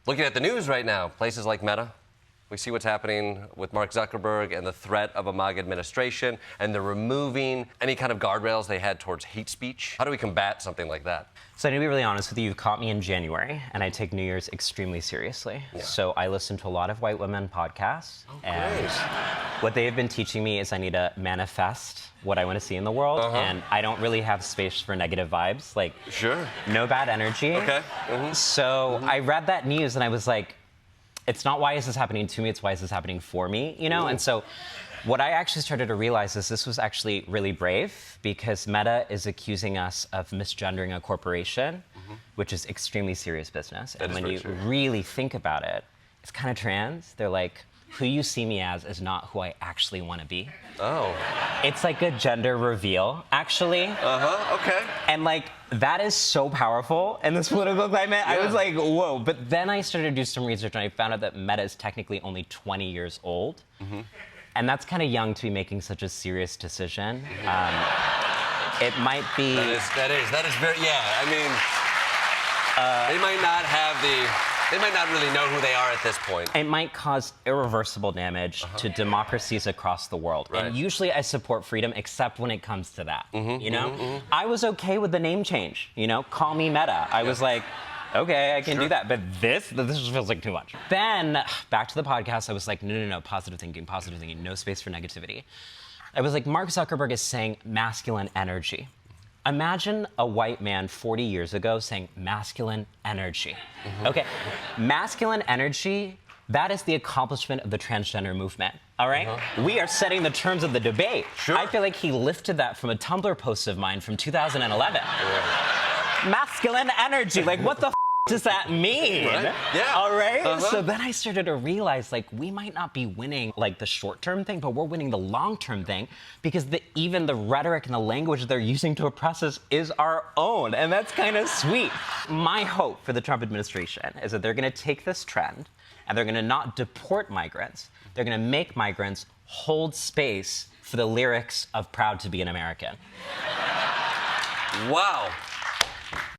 Looking at the news right now, places like Meta, we see what's happening with Mark Zuckerberg and the threat of a MAGA administration, and they're removing any kind of guardrails they had towards hate speech. How do we combat something like that? So I need to be really honest with you. You've caught me in January, and I take New Year's extremely seriously. Yeah. So I listen to a lot of white women podcasts, and great. what they have been teaching me is I need to manifest what I want to see in the world, and I don't really have space for negative vibes. Like, Sure. no bad energy. Okay. So I read that news, and I was like, it's not why is this happening to me, it's why is this happening for me, you know? Ooh. And so what I actually started to realize is this was actually really brave, because Meta is accusing us of misgendering a corporation, which is extremely serious business. That And is when very you true. really think about it, it's kind of trans. They're like, who you see me as is not who I actually want to be. Oh. It's like a gender reveal, actually. Okay. And like, that is so powerful in this political climate. I Yeah. was like, whoa. But then I started to do some research, and I found out that Meta is technically only 20 years old. And that's kind of young to be making such a serious decision. It might be... That is very, yeah, I mean, they might not have they might not really know who they are at this point. It might cause irreversible damage to democracies across the world. Right. And usually I support freedom, except when it comes to that, you know? I was okay with the name change, you know? Call me Meta. I was like, okay, I can do that. But this just feels like too much. Then, back to the podcast, I was like, no, positive thinking, no space for negativity. I was like, Mark Zuckerberg is saying masculine energy. Imagine a white man 40 years ago saying masculine energy. Okay, masculine energy, that is the accomplishment of the transgender movement, all right? We are setting the terms of the debate. Sure. I feel like he lifted that from a Tumblr post of mine from 2011. Masculine energy, like what the does that mean? Right. Yeah. All right? So then I started to realize, like, we might not be winning, like, the short-term thing, but we're winning the long-term thing, because even the rhetoric and the language they're using to oppress us is our own, and that's kind of sweet. My hope for the Trump administration is that they're going to take this trend, and they're going to not deport migrants. They're going to make migrants hold space for the lyrics of Proud to be an American. Wow.